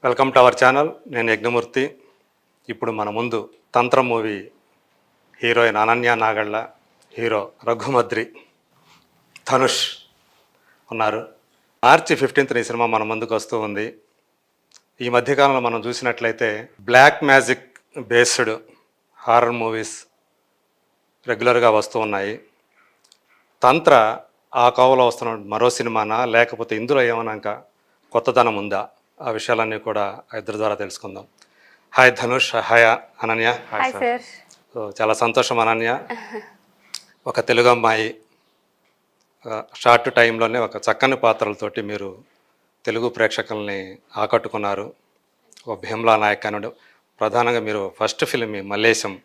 Welcome to our channel. నేను యజ్ఞమూర్తి. ఇప్పుడు మన ముందు తంత్ర movie heroine Ananya Nagalla, hero రఘుమద్రి, Dhanush ఉన్నారు. మార్చి 15th ఈ సినిమా మన ముందుకు వస్తూ ఉంది. ఈ మధ్యకాలంలో మనం చూసినట్లయితే black magic based horror movies రెగ్యులర్గా వస్తూ ఉన్నాయి. తంత్ర ఆ కోవలో వస్తున్న మరో సినిమానా, లేకపోతే ఇందులో ఏమన్నా కొత్తదనం ఉందా? ఆ విషయాలన్నీ కూడా ఇద్దరి ద్వారా తెలుసుకుందాం. Hi Dhanush, hi Ananya. Hi sir. So చాలా సంతోషం అనన్య. ఒక తెలుగు అమ్మాయి షార్ట్ టైంలోనే ఒక చక్కని పాత్రలతోటి మీరు తెలుగు ప్రేక్షకుల్ని ఆకట్టుకున్నారు. ఒక భీమ్లా నాయక్ కానివ్వండి, ప్రధానంగా మీరు first film Mallesham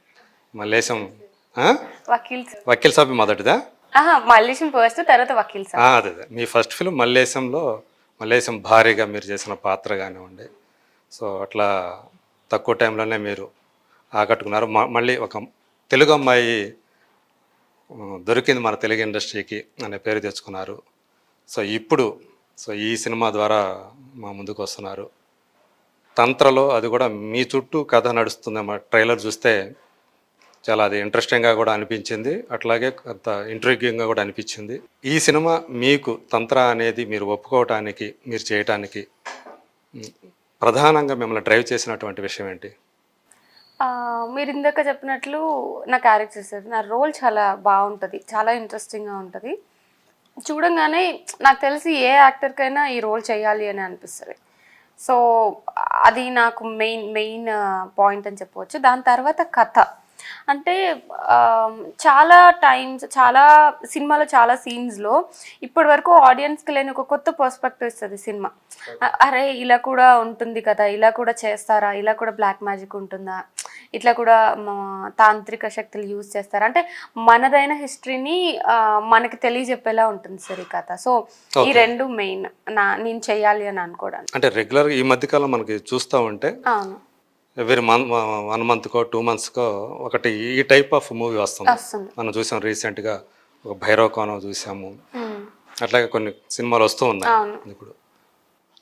Vakeel Saab మొదటిదా? Mallesham first, తర్వాత వకీల్ సాబ్. అదే మీ ఫస్ట్ ఫిలిం మల్లేశం భారీగా మీరు చేసిన పాత్ర కానివ్వండి. సో అట్లా తక్కువ టైంలోనే మీరు ఆకట్టుకున్నారు. మళ్ళీ ఒక తెలుగు అమ్మాయి దొరికింది మన తెలుగు ఇండస్ట్రీకి అనే పేరు తెచ్చుకున్నారు. సో ఈ సినిమా ద్వారా మా ముందుకు వస్తున్నారు. తంత్రలో అది కూడా మీ చుట్టూ కథ నడుస్తుంది. ట్రైలర్ చూస్తే చాలా అది ఇంట్రెస్టింగ్గా కూడా అనిపించింది, అట్లాగే అంత ఇంట్రిగ్యూయింగ్గా కూడా అనిపించింది. ఈ సినిమా మీకు తంత్ర అనేది మీరు ఒప్పుకోవటానికి, మీరు చేయటానికి ప్రధానంగా మిమ్మల్ని డ్రైవ్ చేసినటువంటి విషయం ఏంటి? మీరు ఇందాక చెప్పినట్లు నా క్యారెక్టర్ సార్, నా రోల్ చాలా బాగుంటుంది, చాలా ఇంట్రెస్టింగ్గా ఉంటుంది. చూడంగానే నాకు తెలిసి ఏ యాక్టర్కైనా ఈ రోల్ చేయాలి అని అనిపిస్తుంది. సో అది నాకు మెయిన్ పాయింట్ అని చెప్పవచ్చు. దాని తర్వాత కథ అంటే చాలా సినిమాలో చాలా సీన్స్లో ఇప్పటి వరకు ఆడియన్స్కి లేని ఒక కొత్త పర్స్పెక్టివ్ ఇస్తుంది సినిమా. అరే ఇలా కూడా ఉంటుంది కదా, ఇలా కూడా చేస్తారా, ఇలా కూడా బ్లాక్ మ్యాజిక్ ఉంటుందా, ఇట్లా కూడా తాంత్రిక శక్తులు యూజ్ చేస్తారా, అంటే మనదైన హిస్టరీని మనకి తెలియజెప్పేలా ఉంటుంది సార్ ఈ కథ. సో ఈ రెండు మెయిన్ నేను చెయ్యాలి అని అనుకోవడానికి. అంటే రెగ్యులర్గా ఈ మధ్యకాలం మనకి చూస్తూ ఉంటే అవును, ఎవ్రీ 1 monthకో 2 monthsకో ఒకటి ఈ టైప్ ఆఫ్ మూవీ వస్తుంది. మనం చూసాం రీసెంట్గా ఒక భైరవ కోణం చూసాము, అట్లాగే కొన్ని సినిమాలు వస్తూ ఉన్నాయి ఇప్పుడు.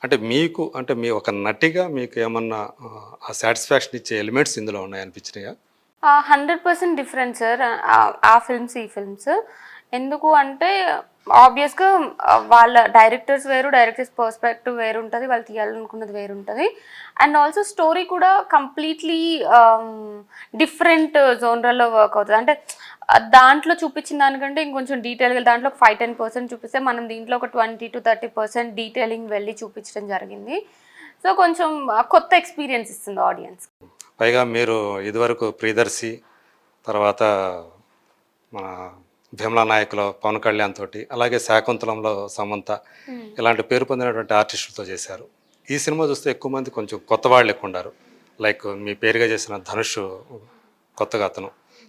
అంటే మీ ఒక నటిగా మీకు ఏమన్నా ఆ సాటిస్ఫాక్షన్ ఇచ్చే ఎలిమెంట్స్ ఇందులో ఉన్నాయి అనిపించినాయా? 100% డిఫరెంట్ సార్ ఆ ఫిల్మ్స్ ఈ ఫిల్మ్స్. ఎందుకు అంటే ఆబ్వియస్గా వాళ్ళ డైరెక్టర్స్ పర్స్పెక్టివ్ వేరు ఉంటుంది, వాళ్ళు తీయాలనుకున్నది వేరు ఉంటుంది. అండ్ ఆల్సో స్టోరీ కూడా కంప్లీట్లీ డిఫరెంట్ జోనర్లో వర్క్ అవుతుంది. అంటే దాంట్లో చూపించిన దానికంటే ఇంకొంచెం డీటెయిల్గా దాంట్లో 5-10% చూపిస్తే మనం దీంట్లో ఒక 20-30% డీటెయిలింగ్ వెళ్ళి చూపించడం జరిగింది. సో కొంచెం కొత్త ఎక్స్పీరియన్స్ ఇస్తుంది ఆడియన్స్. పైగా మీరు ఇదివరకు ప్రియదర్శి, తర్వాత మన భీమ్లా నాయక్లో పవన్ కళ్యాణ్ తోటి, అలాగే శాకుంతలంలో సమంత, ఇలాంటి పేరు పొందినటువంటి ఆర్టిస్టులతో చేశారు. ఈ సినిమా చూస్తే ఎక్కువ మంది కొంచెం కొత్త వాళ్ళు ఎక్కువ ఉన్నారు. లైక్ మీ పేరుగా చేసిన ధనుష్ కొత్తగా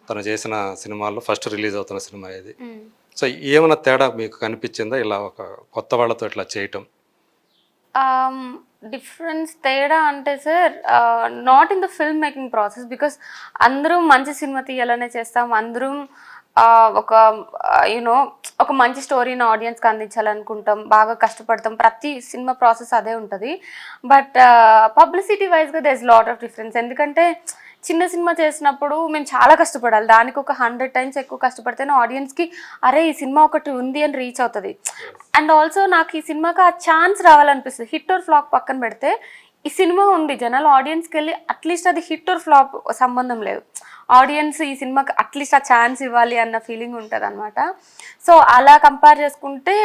తను చేసిన సినిమాల్లో ఫస్ట్ రిలీజ్ అవుతున్న సినిమా ఇది. సో ఏమైనా తేడా మీకు కనిపించిందా ఇలా ఒక కొత్త వాళ్ళతో ఇట్లా చేయటం? డిఫరెన్స్ తేడా అంటే sir, not in the film making process, because అందరం మంచి సినిమా తీయాలనే చేస్తాం, అందరం ఒక మంచి స్టోరీని ఆడియన్స్కి అందించాలనుకుంటాం, బాగా కష్టపడతాం, ప్రతి సినిమా ప్రాసెస్ అదే ఉంటుంది. బట్ పబ్లిసిటీ వైజ్గా there is lot of difference. ఎందుకంటే చిన్న సినిమా చేసినప్పుడు మేము చాలా కష్టపడాలి, దానికి ఒక 100 times ఎక్కువ కష్టపడితేనే ఆడియన్స్కి అరే ఈ సినిమా ఒకటి ఉంది అని రీచ్ అవుతుంది. అండ్ ఆల్సో నాకు ఈ సినిమాకి ఆ ఛాన్స్ రావాలనిపిస్తుంది. హిట్ ఆర్ ఫ్లాప్ పక్కన పెడితే ఈ సినిమా ఉంది, జనాలు ఆడియన్స్కి వెళ్ళి అట్లీస్ట్ అది హిట్ ఆర్ ఫ్లాప్ సంబంధం లేదు, ఆడియన్స్ ఈ సినిమాకి అట్లీస్ట్ ఆ ఛాన్స్ ఇవ్వాలి అన్న ఫీలింగ్ ఉంటుంది అనమాట. సో అలా కంపేర్ చేసుకుంటే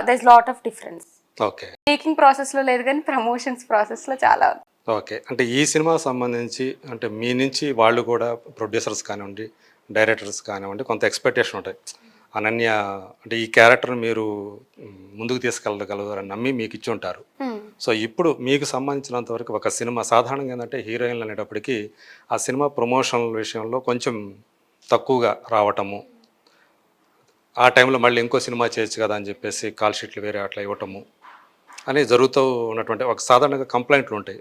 there is lot of difference. Okay, making ప్రాసెస్లో లేదు కానీ ప్రమోషన్స్ ప్రాసెస్లో చాలా. ఓకే, అంటే ఈ సినిమా సంబంధించి అంటే మీ నుంచి వాళ్ళు కూడా ప్రొడ్యూసర్స్ కానివ్వండి, డైరెక్టర్స్ కానివ్వండి, కొంత ఎక్స్పెక్టేషన్ ఉంటాయి. అనన్య అంటే ఈ క్యారెక్టర్ని మీరు ముందుకు తీసుకెళ్ళగలరని నమ్మి మీకు ఇచ్చి ఉంటారు. సో ఇప్పుడు మీకు సంబంధించినంత వరకు ఒక సినిమా సాధారణంగా ఏంటంటే హీరోయిన్లు అనేటప్పటికీ ఆ సినిమా ప్రమోషన్ల విషయంలో కొంచెం తక్కువగా రావటము, ఆ టైంలో మళ్ళీ ఇంకో సినిమా చేయొచ్చు కదా అని చెప్పేసి కాల్ షీట్లు వేరే అట్లా ఇవ్వటము అని జరుగుతూ ఉన్నటువంటి ఒక సాధారణంగా కంప్లైంట్లు ఉంటాయి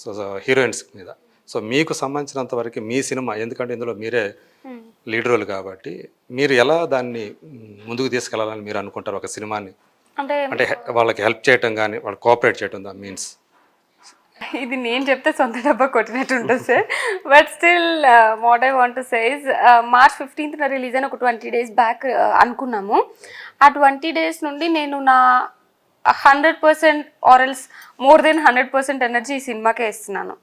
సో హీరోయిన్స్ మీద. సో మీకు సంబంధించినంత వరకు మీ సినిమా, ఎందుకంటే ఇందులో మీరే లీడ్ రోల్ కాబట్టి, మీరు ఎలా దాన్ని ముందుకు తీసుకెళ్లాలని మీరు అనుకుంటారు ఒక సినిమాని? అంటే వాళ్ళకి హెల్ప్ చేయటం కానీ, వాళ్ళు కోఆపరేట్ చేయటం మీన్స్ ఇది నేను చెప్తే సొంత డబ్బా కొట్టినట్టు ఉంటుంది sir. But still what I want to say is March 15th release అయిన ఒక 20 days బ్యాక్ అనుకున్నాము. ఆ 20 days నుండి నేను నా 100% ఆర్ఎల్స్ మోర్ దెన్ 100% ఎనర్జీ ఈ సినిమాకే ఇస్తున్నాను.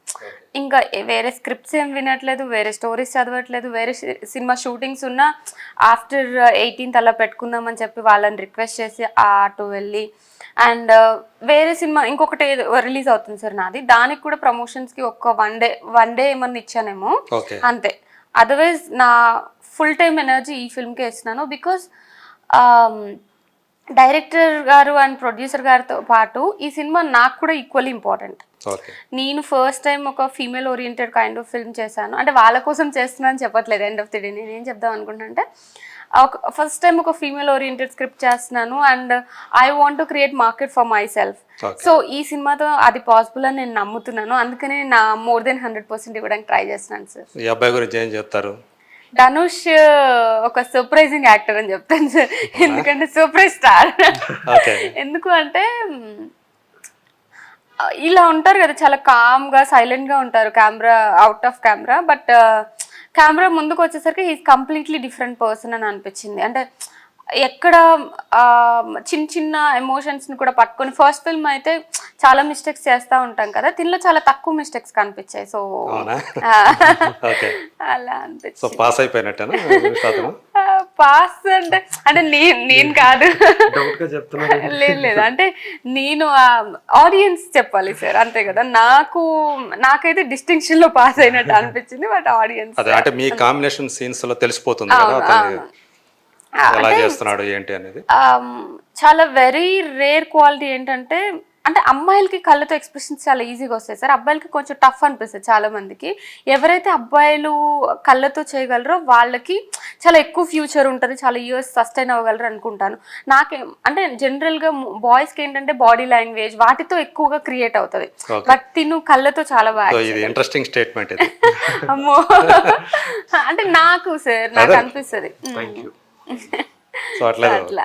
ఇంకా వేరే స్క్రిప్ట్స్ ఏం వినట్లేదు, వేరే స్టోరీస్ చదవట్లేదు, వేరే సినిమా షూటింగ్స్ ఉన్నా ఆఫ్టర్ 18th అలా పెట్టుకుందామని చెప్పి వాళ్ళని రిక్వెస్ట్ చేసి అటు వెళ్ళి అండ్ వేరే సినిమా ఇంకొకటి రిలీజ్ అవుతుంది సార్ నాది, దానికి కూడా ప్రమోషన్స్కి ఒక వన్ డే ఏమన్నా ఇచ్చానేమో అంతే. అదర్వైజ్ నా ఫుల్ టైమ్ ఎనర్జీ ఈ ఫిల్మ్కే ఇస్తున్నాను. బికాస్ డైరెక్టర్ గారు అండ్ ప్రొడ్యూసర్ గారితో పాటు ఈ సినిమా నాకు కూడా ఈక్వల్లీ ఇంపార్టెంట్. నేను ఫస్ట్ టైం ఒక female oriented kind of film చేశాను. అంటే వాళ్ళ కోసం చేస్తున్నాను చెప్పట్లేదు, ఎండ్ ఆఫ్ ది డే నేను ఏం చెప్దాం అనుకుంటున్నా ఫస్ట్ టైం ఒక ఫీమేల్ ఓరియంటెడ్ స్క్రిప్ట్ చేస్తున్నాను and I want to create market for my self. So ఈ సినిమాతో అది పాసిబుల్ అని నేను నమ్ముతున్నాను. అందుకనే నా మోర్ దెన్ 100% ఇవ్వడానికి ట్రై చేస్తున్నాను సార్. ఈ అబ్బాయి గురించి ఏం చెప్తారు? ధనుష్ ఒక సర్ప్రైజింగ్ యాక్టర్ అని చెప్తాను సార్. ఎందుకంటే సర్ప్రైజ్ స్టార్. ఎందుకు అంటే ఇలా ఉంటారు కదా, చాలా కామ్గా సైలెంట్గా ఉంటారు camera out of camera, but camera ముందుకు వచ్చేసరికి ఈజ్ కంప్లీట్లీ డిఫరెంట్ పర్సన్ అని అనిపించింది. అంటే ఎక్కడ చిన్న చిన్న ఎమోషన్స్ని కూడా పట్టుకొని, ఫస్ట్ ఫిల్మ్ అయితే చాలా మిస్టేక్స్ చేస్తూ ఉంటాం కదా, దీనిలో చాలా తక్కువ మిస్టేక్స్ కనిపించాయి. సో అలా అనిపించింది. పాస్ అయిపోయినట్టేనా? పాస్ అంటే నేను కాదు, లేదు అంటే నేను ఆడియన్స్ చెప్పాలి సార్, అంతే కదా. నాకైతే డిస్టింక్షన్ లో పాస్ అయినట్టు అనిపించింది, బట్ ఆడియన్స్ అంటే మీ కాంబినేషన్ సీన్స్ లో తెలిసిపోతుంది కదా ఎలా చేస్తున్నాడు ఏంటి అనేది. చాలా వెరీ రేర్ క్వాలిటీ ఏంటంటే, అంటే అమ్మాయిలకి కళ్ళతో ఎక్స్ప్రెషన్స్ చాలా ఈజీగా వస్తాయి సార్, అబ్బాయిలకి కొంచెం టఫ్ అనిపిస్తుంది చాలా మందికి. ఎవరైతే అబ్బాయిలు కళ్ళతో చేయగలరో వాళ్ళకి చాలా ఎక్కువ ఫ్యూచర్ ఉంటుంది, చాలా ఇయర్స్ సస్టైన్ అవ్వగలరు అనుకుంటాను. అంటే జనరల్గా బాయ్స్కి ఏంటంటే బాడీ లాంగ్వేజ్ వాటితో ఎక్కువగా క్రియేట్ అవుతుంది, బట్ తిను కళ్ళతో చాలా బాగా. ఇంట్రెస్టింగ్ స్టేట్మెంట్ అమ్మో అంటే నాకు అనిపిస్తుంది అట్లా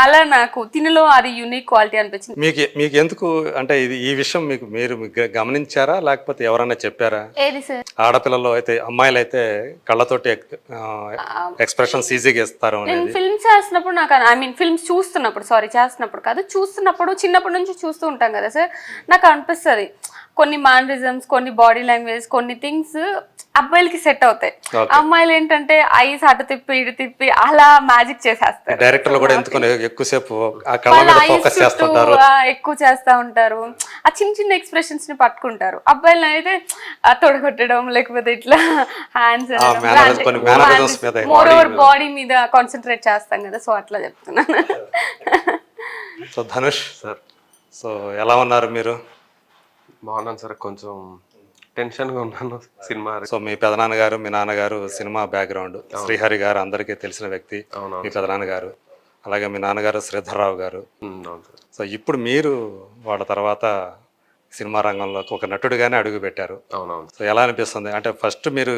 అలా నాకు తినలో అది యూనిక్ క్వాలిటీ అనిపించింది. మీకు ఎందుకు అంటే ఈ విషయం మీరు గమనించారా లేకపోతే ఎవరైనా చెప్పారా? ఏది సార్? ఆడపిల్లలు అయితే అమ్మాయిలు అయితే కళ్ళతోటి ఎక్స్ప్రెషన్స్ ఈజీగా ఇస్తారు. నేను ఫిల్మ్స్ చేస్తున్నప్పుడు నాకు ఫిల్మ్స్ చేస్తున్నప్పుడు కాదు, చూస్తున్నప్పుడు చిన్నప్పటి నుంచి చూస్తూ ఉంటాం కదా సార్, నాకు అనిపిస్తుంది కొన్ని మానరిజమ్స్, కొన్ని బాడీ లాంగ్వేజ్, కొన్ని థింగ్స్ అబ్బాయిలకి సెట్ అవుతాయి. అమ్మాయిలు ఏంటంటే ఐస్ అటు తిప్పి ఇటు తిప్పి అలా మ్యాజిక్ చేసేస్తారు. డైరెక్టర్లు కూడా ఎక్కువసేపు ఎక్కువ చేస్తా ఉంటారు, ఆ చిన్న చిన్న ఎక్స్ప్రెషన్స్ ని పట్టుకుంటారు. అబ్బాయిలు అయితే తొడగొట్టడం లేకపోతే ఇట్లా హ్యాండ్స్, మోర్ ఓవర్ బాడీ మీద కాన్సన్ట్రేట్ చేస్తాం కదా, సో అట్లా చెప్తున్నాను. సో ధనుష్ సార్, సో ఎలా ఉన్నారు మీరు? బాగున్నాను సార్, కొంచెం టెన్షన్గా ఉన్నాను సినిమా. సో మీ పెదనాన్నగారు మీ నాన్నగారు సినిమా బ్యాక్గ్రౌండ్, శ్రీహరి గారు అందరికీ తెలిసిన వ్యక్తి మీ పెదనాన్నగారు, అలాగే మీ నాన్నగారు శ్రీధర్రావు గారు. సో ఇప్పుడు మీరు వాళ్ళ తర్వాత సినిమా రంగంలోకి ఒక నటుడిగానే అడుగు పెట్టారు. అవునవును. సో ఎలా అనిపిస్తుంది? అంటే ఫస్ట్ మీరు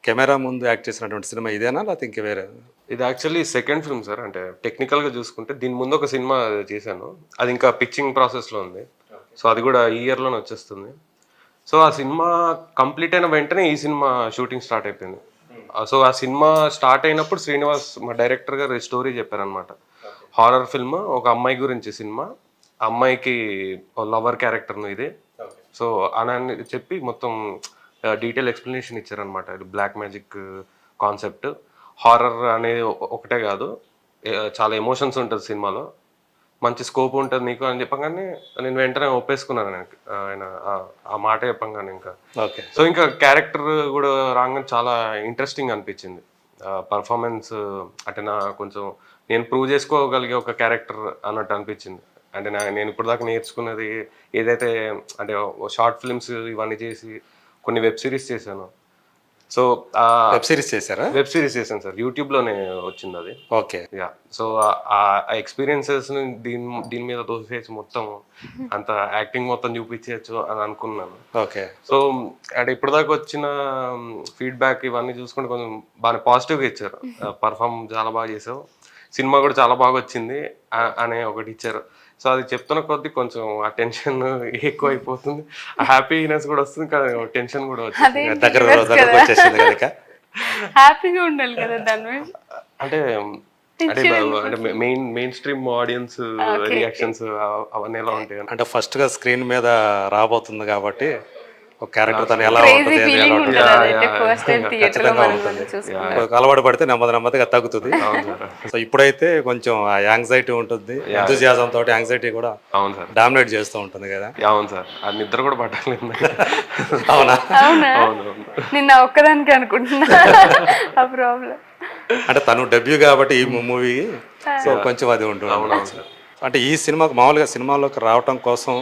కెమెరా ముందు యాక్ట్ చేసినటువంటి సినిమా ఇదేనా లేకపోతే ఇంక వేరే? ఇది యాక్చువల్లీ సెకండ్ ఫిల్మ్ సార్. అంటే టెక్నికల్గా చూసుకుంటే దీని ముందు ఒక సినిమా చేశాను, అది ఇంకా పిచ్చింగ్ ప్రాసెస్లో ఉంది. సో అది కూడా ఈ ఇయర్లోనే వచ్చేస్తుంది. సో ఆ సినిమా కంప్లీట్ అయిన వెంటనే ఈ సినిమా షూటింగ్ స్టార్ట్ అయిపోయింది. సో ఆ సినిమా స్టార్ట్ అయినప్పుడు శ్రీనివాస్ మా డైరెక్టర్ గారు స్టోరీ చెప్పారనమాట. హారర్ ఫిల్మ్, ఒక అమ్మాయి గురించి సినిమా, అమ్మాయికి లవర్ క్యారెక్టర్ను ఇది. సో అని చెప్పి మొత్తం డీటెయిల్ ఎక్స్ప్లెనేషన్ ఇచ్చారనమాట. ఇది బ్లాక్ మ్యాజిక్ కాన్సెప్ట్, హారర్ అనేది ఒకటే కాదు, చాలా ఎమోషన్స్ ఉంటుంది సినిమాలో, మంచి స్కోప్ ఉంటుంది నీకు అని చెప్పగానే నేను వెంటనే ఒప్పేసుకున్నాను. ఆయన ఆ మాట చెప్పగానే ఇంకా సో ఇంకా క్యారెక్టర్ కూడా రాగానే చాలా ఇంట్రెస్టింగ్ అనిపించింది. పర్ఫార్మెన్స్ అంటే కొంచెం నేను ప్రూవ్ చేసుకోగలిగే ఒక క్యారెక్టర్ అన్నట్టు అనిపించింది. అంటే నేను ఇప్పుడు దాకా నేర్చుకున్నది ఏదైతే అంటే షార్ట్ ఫిల్మ్స్ ఇవన్నీ చేసి కొన్ని వెబ్ సిరీస్ చేశాను. సో వెబ్ సిరీస్ చేశారా? వెబ్ సిరీస్ చేశాను సార్, యూట్యూబ్లోనే వచ్చింది అది. ఓకే. యా. సో ఆ ఎక్స్పీరియన్సెస్ దీని మీద దోసేసి మొత్తం అంత యాక్టింగ్ మొత్తం చూపించవచ్చు అని అనుకున్నాను. ఓకే. సో అంటే ఇప్పటిదాకా వచ్చిన ఫీడ్బ్యాక్ ఇవన్నీ చూసుకుంటే కొంచెం బాగా పాజిటివ్గా ఇచ్చారు. పర్ఫామ్ చాలా బాగా చేసావు, సినిమా కూడా చాలా బాగా వచ్చింది అనే ఒకటి ఇచ్చారు. సో అది చెప్తున్న కొద్దీ కొంచెం ఆ టెన్షన్ ఎక్కువ అయిపోతుంది, ఆ హ్యాపీనెస్ కూడా వస్తుంది, కానీ టెన్షన్ కూడా వచ్చింది. అదేంటి దగ్గర reverse దగ్గరకు కదా. వచ్చేసింది కనుక హ్యాపీగా ఉండాలి కదా దాని మీద. అంటే అంటే మెయిన్ స్ట్రీమ్ ఆడియన్స్ రియాక్షన్స్ అవన్నీ ఎలా ఉంటాయి అని. అంటే ఫస్ట్గా స్క్రీన్ మీద రాబోతుంది కాబట్టి ఒక క్యారెక్టర్ తను ఎలా క్రేజీ ఉంటుంది, అది ఎలా ఫీలింగ్ ఉంటుంది, ఉంటుంది అదైతే ఫస్ట్ టైం థియేటర్ లో మనం చూసుకుంటాం. ఒక అలవాటు పడితే నెమ్మదిగా తగ్గుతుంది. సో ఇప్పుడైతే కొంచెం ఆ యాంగ్జైటీ ఉంటుంది, ఎంతూజియాజం తోటి యాంగ్జైటీ కూడా అవును సార్, డామినేట్ చేస్తూ ఉంటుంది కదా. అవును సార్, అది నిద్ర కూడా పట్టలేదు. అవునా? అవునా, అవును, నిన్న ఒక్కదానికి అనుకుంటున్నా ఆ ప్రాబ్లం. అంటే తను డెబ్యూ కాబట్టి ఈ మూవీ, సో కొంచెం అది ఉంటుంది. అవునవును సార్. అంటే ఈ సినిమాకు మామూలుగా సినిమాలోకి రావటం కోసం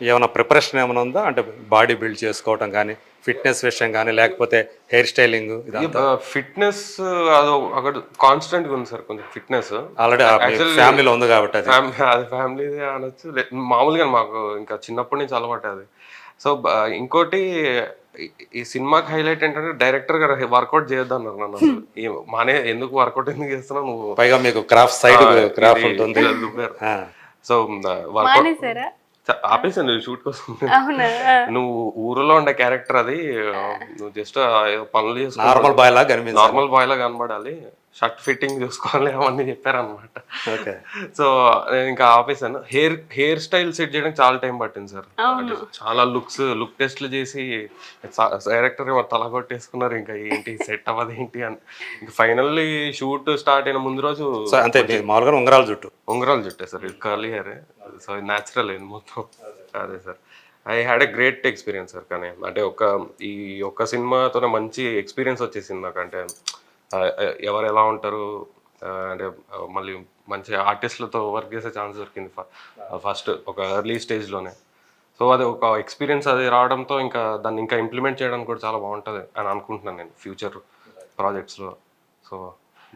ఏమైనా ప్రిపరేషన్ ఏమైనా ఉందా? అంటే బాడీ బిల్డ్ చేసుకోవటం కానీ, ఫిట్నెస్ విషయం కానీ, లేకపోతే హెయిర్ స్టైలింగ్ ఇదంతా ఫిట్నెస్ అది అక్కడ కాన్స్టెంట్ ఉంది సార్, కొంచెం ఫిట్నెస్ ఆల్రెడీ ఫ్యామిలీలో ఉంది కాబట్టి అది. అది ఫ్యామిలీ అనొచ్చు, మామూలుగా మాకు ఇంకా చిన్నప్పటి నుంచి అలవాటు అది. సో ఇంకోటి ఈ సినిమాకి హైలైట్ ఏంటంటే డైరెక్టర్ గారు వర్కౌట్ చేయొద్దు అన్నారు నన్ను. అసలు మానే ఎందుకు వర్కౌట్ ఎందుకు చేస్తున్నావు నువ్వు, పైగా మీకు క్రాఫ్ట్ సైడ్ క్రాఫ్ట్ ఉంటుంది. సో వర్కౌట్ మానేసారా? ఆపేసాను షూట్ కోసం. అవునా? నువ్వు ఊరిలో ఉండే క్యారెక్టర్ అది, నువ్వు జస్ట్ పనులు చేసుకో, నార్మల్ బాయ్ లాగా కనిపించింది. నార్మల్ బాయ్ లా కనబడాలి, షర్ట్ ఫిట్టింగ్ చూసుకోవాలి అవన్నీ చెప్పారనమాట. ఓకే. సో నేను ఇంకా ఆపేసాను. హెయిర్ స్టైల్ సెట్ చేయడానికి చాలా టైం పట్టింది సార్. అంటే చాలా లుక్ టెస్ట్లు చేసి డైరెక్టర్ తల కొట్టేసుకున్నారు, ఇంకా ఏంటి సెట్ అవ్వదు ఏంటి అని. ఇంకా ఫైనల్లీ షూట్ స్టార్ట్ అయిన ముందు రోజు అంతే మామూలుగా ఉంగరాలు చుట్టే సార్, ఇది కర్లీ హెయిర్, సో న్యాచురల్ అయింది మొత్తం. అదే sir, I had a great experience sir. కానీ అంటే ఈ ఒక్క సినిమాతోనే మంచి ఎక్స్పీరియన్స్ వచ్చేసింది నాకు. అంటే ఎవరు ఎలా ఉంటారు, అంటే మళ్ళీ మంచి ఆర్టిస్టులతో వర్క్ చేసే ఛాన్స్ దొరికింది ఫస్ట్ ఒక ఎర్లీ స్టేజ్లోనే. సో అది ఒక ఎక్స్పీరియన్స్ అది రావడంతో ఇంకా దాన్ని ఇంకా ఇంప్లిమెంట్ చేయడానికి కూడా చాలా బాగుంటుంది అని అనుకుంటున్నాను నేను ఫ్యూచర్ ప్రాజెక్ట్స్లో. సో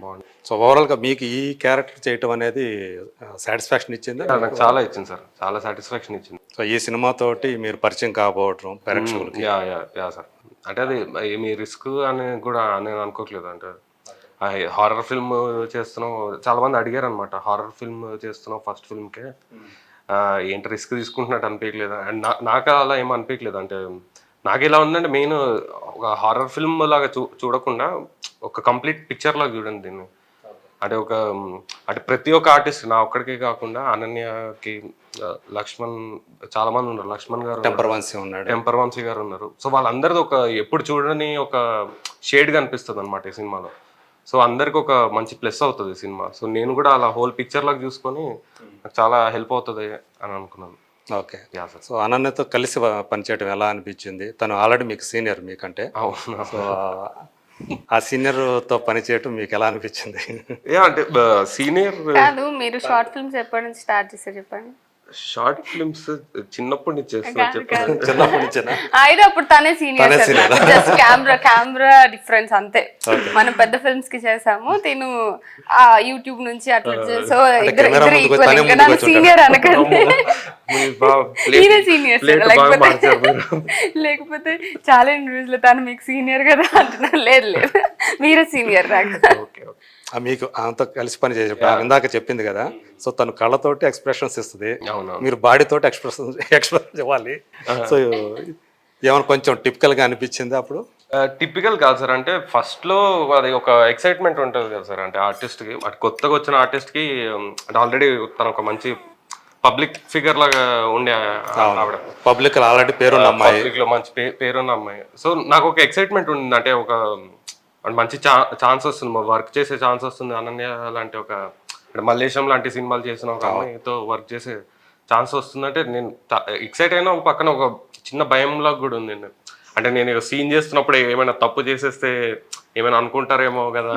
బాగుంది. సో ఓవరాల్గా మీకు ఈ క్యారెక్టర్ చేయటం అనేది సాటిస్ఫాక్షన్ ఇచ్చింది? నాకు చాలా ఇచ్చింది సార్, చాలా సాటిస్ఫాక్షన్ ఇచ్చింది. సో ఈ సినిమాతోటి మీరు పరిచయం కాబోవటం ప్రేక్షకులకి. యా సార్, అంటే అది ఏమి రిస్క్ అని కూడా నేను అనుకోవట్లేదు. అంటే హారర్ ఫిల్మ్ చేస్తున్నాం, చాలా మంది అడిగారు అనమాట, హారర్ ఫిల్మ్ చేస్తున్నాం ఫస్ట్ ఫిల్మ్కే, ఏంటి రిస్క్ తీసుకుంటున్నట్టు అనిపించలేదు. అండ్ నాకు అలా ఏం అనిపించలేదు. అంటే నాకు ఎలా ఉందంటే మెయిన్ ఒక హారర్ ఫిల్మ్ లాగా చూడకుండా ఒక కంప్లీట్ పిక్చర్ లాగా చూడండి దీన్ని. అంటే ప్రతి ఒక్క ఆర్టిస్ట్, నా ఒక్కడికే కాకుండా అనన్యకి, లక్ష్మణ్, చాలా మంది ఉన్నారు, లక్ష్మణ్ గారు, టెంపర్ వంశీ గారు ఉన్నారు. సో వాళ్ళందరిది ఒక ఎప్పుడు చూడని ఒక షేడ్ కనిపిస్తుంది అనమాట ఈ సినిమాలో. సో అందరికి ఒక మంచి ప్లస్ అవుతుంది సినిమా. సో నేను కూడా అలా హోల్ పిక్చర్ లాగా చూసుకొని నాకు చాలా హెల్ప్ అవుతుంది అని అనుకున్నాను. ఓకే. సో అనన్యతో కలిసి పనిచేయడం ఎలా అనిపించింది? తను ఆల్రెడీ మీకు సీనియర్ మీకంటే. అవును. సో ఆ సీనియర్తో పనిచేయటం మీకు ఎలా అనిపించింది? అంటే సీనియర్ కాదు, మీరు షార్ట్ ఫిల్మ్స్ ఎప్పటి నుంచి స్టార్ట్ చేస్తారు చెప్పండి. షార్ట్ ఫిల్మ్స్ చిన్నప్పటి నుంచి చేస్తున్నా చెప్పాను. చిన్నప్పటి నుంచి అయితే అప్పుడు తనే సీనియర్, జస్ట్ కెమెరా డిఫరెన్స్ అంతే. మనం పెద్ద ఫిల్మ్స్ కి చేసాము, తిను యూట్యూబ్ నుంచి అట్లా. సో ఇద్దరు ఈక్వల్, ఇంకా నన్ను సీనియర్ అనకండి, ఈయన సీనియర్. లేకపోతే చాలా ఇంటర్వ్యూస్ లో తను మీకు సీనియర్ కదా అంటున్నారు. లేదు మీరే సీనియర్ నాకు. మీకు అంత కలిసి పని చేసేప్పుడు ఇందాక చెప్పింది కదా, సో తను కళ్ళతోటి ఎక్స్ప్రెషన్స్ ఇస్తుంది, మీరు బాడీతోటి ఎక్స్ప్రెషన్ ఇవ్వాలి. సో ఏమైనా కొంచెం టిపికల్గా అనిపించింది అప్పుడు? టిపికల్ కాదు సార్, అంటే ఫస్ట్లో అది ఒక ఎక్సైట్మెంట్ ఉంటుంది కదా సార్. అంటే ఆర్టిస్ట్కి, అటు కొత్తగా వచ్చిన ఆర్టిస్ట్కి, అంటే ఆల్రెడీ తను ఒక మంచి పబ్లిక్ ఫిగర్ లాగా ఉండే ఆవిడ, పబ్లిక్ ఆల్రెడీ పేరున్న అమ్మాయి, పబ్లిక్లో మంచి పేరున్న అమ్మాయి. సో నాకు ఒక ఎక్సైట్మెంట్ ఉంది, అంటే ఒక మంచి ఛాన్స్ వస్తుంది, వర్క్ చేసే ఛాన్స్ వస్తుంది. అనన్య లాంటి ఒక, అంటే మల్లేశం లాంటి సినిమాలు చేసిన ఒక అమ్మాయితో వర్క్ చేసే ఛాన్స్ వస్తుందంటే నేను ఎక్సైట్ అయినా, ఒక పక్కన ఒక చిన్న భయంలాగా కూడా ఉంది. అంటే నేను సీన్ చేస్తున్నప్పుడు ఏమైనా తప్పు చేసేస్తే ఏమైనా అనుకుంటారేమో కదా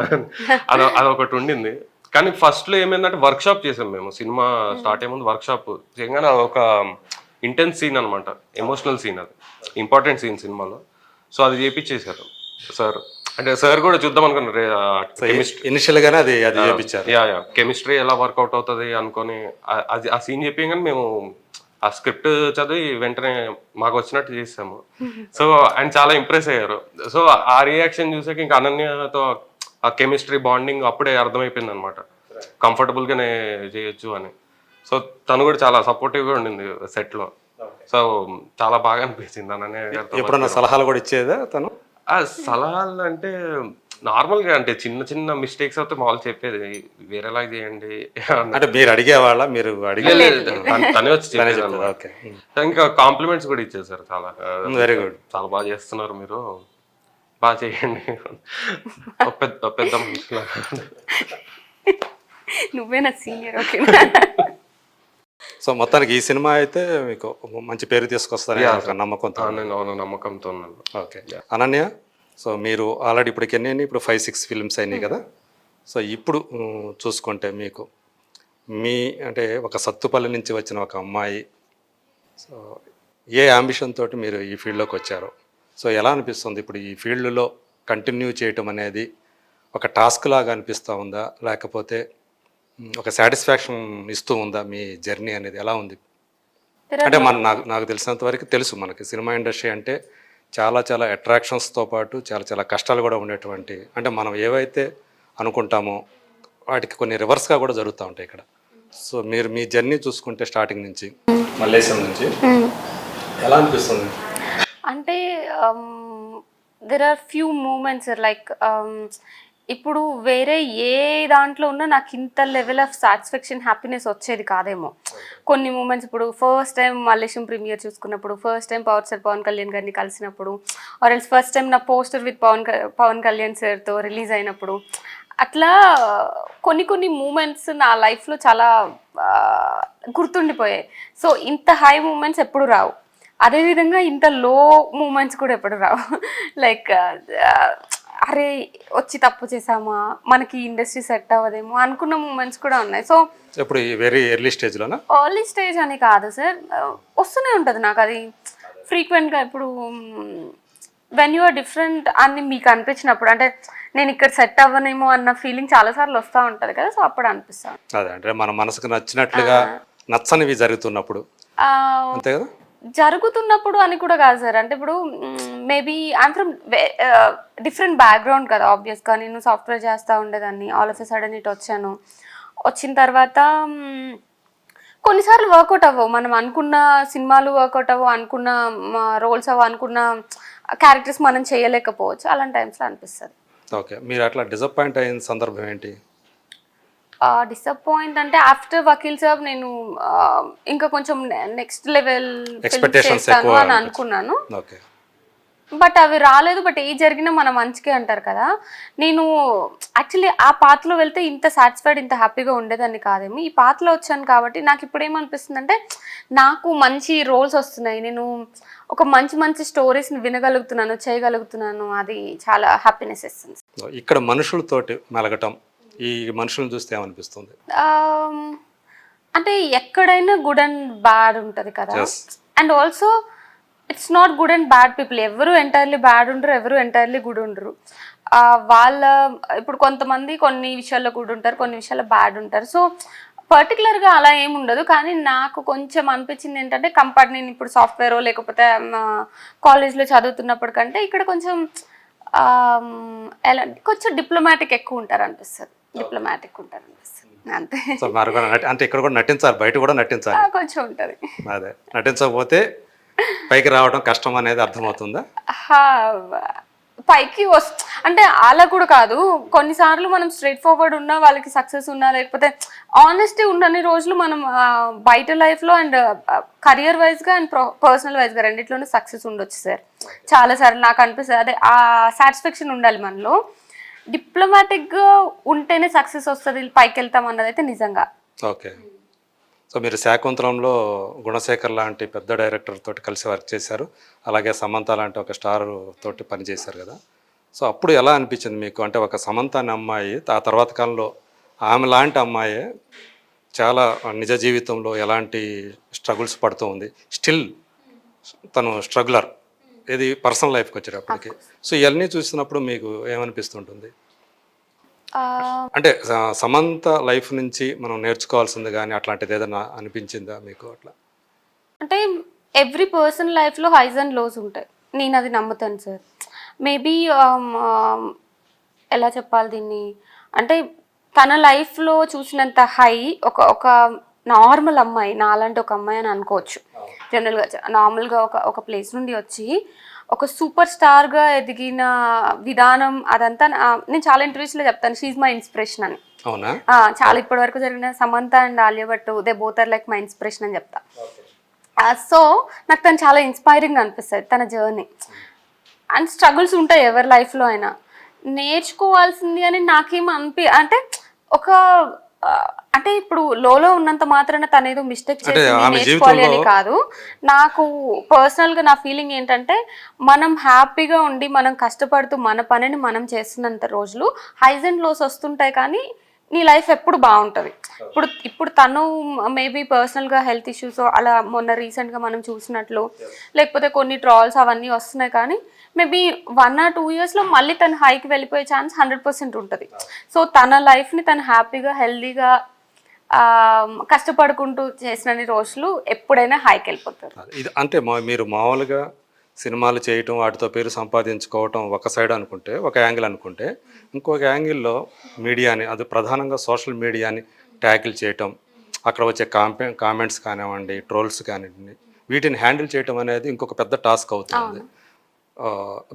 అదొకటి ఉండింది. కానీ ఫస్ట్లో ఏమైందంటే వర్క్షాప్ చేసాం మేము, సినిమా స్టార్ట్ అయ్యే ముందు వర్క్షాప్ చేయగానే ఒక ఇంటెన్స్ సీన్ అనమాట, ఎమోషనల్ సీన్, అది ఇంపార్టెంట్ సీన్ సినిమాలో. సో అది చేపించేశారు సార్. అంటే సార్ కూడా చూద్దాం అనుకున్నారు, ఇనిషియల్ గానే అది చేపించారు. కెమిస్ట్రీ ఎలా వర్కౌట్ అవుతుంది అనుకొని అది ఆ సీన్ చెప్పి కానీ మేము ఆ స్క్రిప్ట్ చదివి వెంటనే మాకు వచ్చినట్టు చేసాము. సో ఆయన చాలా ఇంప్రెస్ అయ్యారు. సో ఆ రియాక్షన్ చూసాక ఇంకా అనన్యతో ఆ కెమిస్ట్రీ బాండింగ్ అప్పుడే అర్థమైపోయింది అనమాట, కంఫర్టబుల్గానే చేయొచ్చు అని. సో తను కూడా చాలా సపోర్టివ్గా ఉండింది సెట్లో. సో చాలా బాగా అనిపించింది అననే గారితో ఎప్పుడన్నా సలహాలు కూడా ఇచ్చేదా తను? ఆ సలహాలు అంటే నార్మల్గా అంటే చిన్న చిన్న మిస్టేక్స్ అయితే మామూలు చెప్పేది, వేరేలాగా చేయండి అన్నట్టు. అంటే మీరు అడిగేవాళ్ళ? మీరు అడిగే లేదు, తనే వచ్చి తనే చెప్పేది చెప్తారా? అన్నమాట. ఓకే. ఇంకా కాంప్లిమెంట్స్ కూడా ఇచ్చేసారు చాలా. Very good. చాలా బాగా చేస్తున్నారు మీరు, బాగా చేయండి, పెద్ద మనిషిలాగా. నువ్వే నా సీనియర్. ఓకే. సో మొత్తానికి ఈ సినిమా అయితే మీకు మంచి పేరు తీసుకొస్తారని ఒక నమ్మకంతో. నేను అవును నమ్మకంతో ఉన్నాను. ఓకే. అనన్య, సో మీరు ఆల్రెడీ ఇప్పటికి ఎన్ని, ఇప్పుడు 5-6 ఫిల్మ్స్ అయినాయి కదా. సో ఇప్పుడు చూసుకుంటే మీకు మీ అంటే ఒక సత్తుపల్లి నుంచి వచ్చిన ఒక అమ్మాయి, సో ఏ అంబిషన్ తోటి మీరు ఈ ఫీల్డ్లోకి వచ్చారో, సో ఎలా అనిపిస్తుంది ఇప్పుడు ఈ ఫీల్డ్లో కంటిన్యూ చేయటం అనేది? ఒక టాస్క్ లాగా అనిపిస్తూ ఉందా, లేకపోతే ఒక సాటిస్ఫాక్షన్ ఇస్తూ ఉందా మీ జర్నీ అనేది? ఎలా ఉంది? అంటే నాకు తెలిసినంత వరకు తెలుసు, మనకి సినిమా ఇండస్ట్రీ అంటే చాలా చాలా అట్రాక్షన్స్తో పాటు చాలా చాలా కష్టాలు కూడా ఉండేటువంటి, అంటే మనం ఏవైతే అనుకుంటామో వాటికి కొన్ని రివర్స్గా కూడా జరుగుతూ ఉంటాయి ఇక్కడ. సో మీరు మీ జర్నీ చూసుకుంటే స్టార్టింగ్ నుంచి మల్లేశం నుంచి ఎలా అనిపిస్తుంది? అంటే there are few moments like ఇప్పుడు వేరే ఏ దాంట్లో ఉన్నా నాకు ఇంత లెవెల్ ఆఫ్ సాటిస్ఫాక్షన్ హ్యాపీనెస్ వచ్చేది కాదేమో. కొన్ని మూమెంట్స్, ఇప్పుడు ఫస్ట్ టైం మల్లేశం ప్రీమియర్ చూసుకున్నప్పుడు, ఫస్ట్ టైం పవన్ కళ్యాణ్ గారిని కలిసినప్పుడు, ఆర్ ఎల్స్ ఫస్ట్ టైం నా పోస్టర్ విత్ పవన్ కళ్యాణ్ సార్తో రిలీజ్ అయినప్పుడు, అట్లా కొన్ని మూమెంట్స్ నా లైఫ్లో చాలా గుర్తుండిపోయాయి. సో ఇంత హై మూమెంట్స్ ఎప్పుడు రావు, అదేవిధంగా ఇంత లో మూమెంట్స్ కూడా ఎప్పుడు రావు. లైక్ అరే వచ్చి తప్పు చేసామా, మనకి ఇండస్ట్రీ సెట్ అవ్వదేమో అనుకున్న మూమెంట్స్ కూడా ఉన్నాయి. సో ఇప్పుడు వెరీ ఎర్లీ స్టేజ్లోనా? ఎర్లీ స్టేజ్ అని కాదు సార్, వస్తూనే ఉంటుంది నాకు అది ఫ్రీక్వెంట్గా. ఇప్పుడు వెన్ యు ఆర్ డిఫరెంట్ అని మీకు అనిపించినప్పుడు, అంటే నేను ఇక్కడ సెట్ అవ్వనేమో అన్న ఫీలింగ్ చాలాసార్లు వస్తూ ఉంటుంది కదా, సో అప్పుడు అనిపిస్తాను. అదే అంటే మన మనసుకు నచ్చినట్లుగా నచ్చనివి జరుగుతున్నప్పుడు, అంతే కదా? జరుగుతున్నప్పుడు అని కూడా కాదు సార్, అంటే ఇప్పుడు maybe I'm from different background కదా. ఆబ్వియస్గా నేను సాఫ్ట్వేర్ చేస్తూ ఉండేదాన్ని, ఆల్ ఆఫ్ ఎ సడన్ ఇటు వచ్చాను. వచ్చిన తర్వాత కొన్నిసార్లు వర్కౌట్ అవ్వవు, మనం అనుకున్న సినిమాలు వర్కౌట్ అవ్వవు, అనుకున్న రోల్స్ అవ్వవు, అనుకున్న క్యారెక్టర్స్ మనం చేయలేకపోవచ్చు. అలాంటి టైమ్స్లో అనిపిస్తుంది. ఓకే. మీరు అట్లా డిసప్పాయింట్ అయిన సందర్భం ఏంటి? డిసప్పాయింట్ అంటే ఆఫ్టర్ వకీల్ సాబ్ నేను ఇంకా కొంచెం నెక్స్ట్ లెవెల్ చేస్తాను అని అనుకున్నాను. ఓకే. బట్ అవి రాలేదు. బట్ ఏ జరిగినా మన మంచికే అంటారు కదా. నేను యాక్చువల్లీ ఆ పాత్రలో వెళ్తే ఇంత సాటిస్ఫైడ్, ఇంత హ్యాపీగా ఉండేదాన్ని కాదేమో. ఈ పాత్రలో వచ్చాను కాబట్టి నాకు ఇప్పుడు ఏమనిపిస్తుంది అంటే, నాకు మంచి రోల్స్ వస్తున్నాయి, నేను ఒక మంచి స్టోరీస్ని వినగలుగుతున్నాను, చేయగలుగుతున్నాను. అది చాలా హ్యాపీనెస్ ఇస్తుంది. ఇక్కడ మనుషులతోటి మెలగటం, ఈ మనుషులను చూస్తే ఏమనిపిస్తుంది? అంటే ఎక్కడైనా గుడ్ అండ్ బ్యాడ్ ఉంటుంది కదా. And also it's not good and bad people. ఎవరు ఎంటైర్లీ బ్యాడ్ ఉండరు, ఎవరు ఎంటైర్లీ గుడ్ ఉండరు. వాళ్ళ ఇప్పుడు కొంతమంది కొన్ని విషయాల్లో గుడ్ ఉంటారు, కొన్ని విషయాల్లో బ్యాడ్ ఉంటారు. సో పర్టికులర్గా అలా ఏమి ఉండదు. కానీ నాకు కొంచెం అనిపించింది ఏంటంటే, నేను ఇప్పుడు సాఫ్ట్వేరో లేకపోతే కాలేజ్లో చదువుతున్నప్పుడు కంటే ఇక్కడ కొంచెం ఎలా కొంచెం డిప్లొమాటిక్ ఎక్కువ ఉంటారు అనిపిస్తుంది. అంతే. సో మరి అంటే ఇక్కడ కూడా నటించాలి, బయట కూడా నటించాలి, కొంచెం ఉంటుంది. అదే నటించకపోతే పైకి రావడం కష్టం అనేది అర్థమవుతుందా? పైకి అంటే అలా కూడా కాదు. కొన్నిసార్లు మనం స్ట్రైట్ ఫార్వర్డ్ ఉన్నా, వాళ్ళకి సక్సెస్ ఉన్నా, లేకపోతే ఆనెస్టీ ఉండని రోజులు మనం బయట లైఫ్లో అండ్ కెరియర్ వైజ్గా అండ్ పర్సనల్ వైజ్గా రెండిట్లోనూ సక్సెస్ ఉండొచ్చు సార్. చాలాసార్లు నాకు అనిపిస్తుంది అదే, ఆ సాటిస్ఫాక్షన్ ఉండాలి మనలో. డిప్లొమాటిక్గా ఉంటేనే సక్సెస్ వస్తుంది, పైకి వెళ్తాం అన్నది అయితే నిజంగా. ఓకే. సో మీరు శాకుంతలంలో గుణశేఖర్ లాంటి పెద్ద డైరెక్టర్ తోటి కలిసి వర్క్ చేశారు, అలాగే సమంత లాంటి ఒక స్టార్ తోటి పనిచేశారు కదా. సో అప్పుడు ఎలా అనిపించింది మీకు? అంటే ఒక సమంత అనే అమ్మాయి ఆ తర్వాత కాలంలో ఆమె లాంటి అమ్మాయి చాలా నిజ జీవితంలో ఎలాంటి స్ట్రగుల్స్ పడుతూ ఉంది, స్టిల్ తను స్ట్రగులర్, ఇది పర్సనల్ లైఫ్కి వచ్చేటప్పటికి. సో ఇవన్నీ చూసినప్పుడు మీకు ఏమనిపిస్తుంటుంది? అంటే సమంత లైఫ్ నుంచి మనం నేర్చుకోవాల్సింది కానీ అట్లాంటిది ఏదైనా అనిపించిందా మీకు? అట్లా అంటే ఎవ్రీ పర్సన్ లైఫ్లో హైస్ అండ్ లోస్ ఉంటాయి, నేను అది నమ్ముతాను సార్. మేబీ ఎలా చెప్పాలి దీన్ని అంటే, తన లైఫ్లో చూసినంత హై ఒక నార్మల్ అమ్మాయి, నాలాంటి ఒక అమ్మాయి అని అనుకోవచ్చు. జనరల్గా నార్మల్గా ఒక ప్లేస్ నుండి వచ్చి ఒక సూపర్ స్టార్గా ఎదిగిన విధానం అదంతా నేను చాలా ఇంటర్వ్యూస్లో చెప్తాను, షీఈ్ మై ఇన్స్పిరేషన్ అని. అవునా? చాలా ఇప్పటి వరకు జరిగిన Samantha and Alia Bhatt, they both are like my inspiration అని చెప్తా. సో నాకు తను చాలా ఇన్స్పైరింగ్ అనిపిస్తుంది, తన జర్నీ. అండ్ స్ట్రగుల్స్ ఉంటాయి ఎవరి లైఫ్లో అయినా, నేర్చుకోవాల్సింది అని నాకేం అంటే ఒక అంటే ఇప్పుడు లోలో ఉన్నంత మాత్రాన తనేదో మిస్టేక్ చేసి నేర్చుకోవాలి అని కాదు. నాకు పర్సనల్గా నా ఫీలింగ్ ఏంటంటే, మనం హ్యాపీగా ఉండి మనం కష్టపడుతూ మన పనిని మనం చేస్తున్నంత రోజులు హైస్ అండ్ లోస్ వస్తుంటాయి, కానీ నీ లైఫ్ ఎప్పుడు బాగుంటుంది. ఇప్పుడు తను మేబీ పర్సనల్గా హెల్త్ ఇష్యూస్ అలా మొన్న రీసెంట్గా మనం చూసినట్లు, లేకపోతే కొన్ని ట్రాల్స్ అవన్నీ వస్తున్నాయి, కానీ మేబీ 1 or 2 yearsలో మళ్ళీ తను హైకి వెళ్ళిపోయే ఛాన్స్ 100% ఉంటుంది. సో తన లైఫ్ని తను హ్యాపీగా హెల్దీగా కష్టపడుకుంటూ చేసిన రోజులు ఎప్పుడైనా హైకి వెళ్ళిపోతారు. ఇది అంటే మీరు మామూలుగా సినిమాలు చేయటం, వాటితో పేరు సంపాదించుకోవటం ఒక సైడ్ అనుకుంటే, ఒక యాంగిల్ అనుకుంటే, ఇంకొక యాంగిల్లో మీడియాని, అది ప్రధానంగా సోషల్ మీడియాని ట్యాకిల్ చేయటం, అక్కడ వచ్చే కామెంట్స్ కానివ్వండి, ట్రోల్స్ కానివ్వండి, వీటిని హ్యాండిల్ చేయటం అనేది ఇంకొక పెద్ద టాస్క్ అవుతుంది.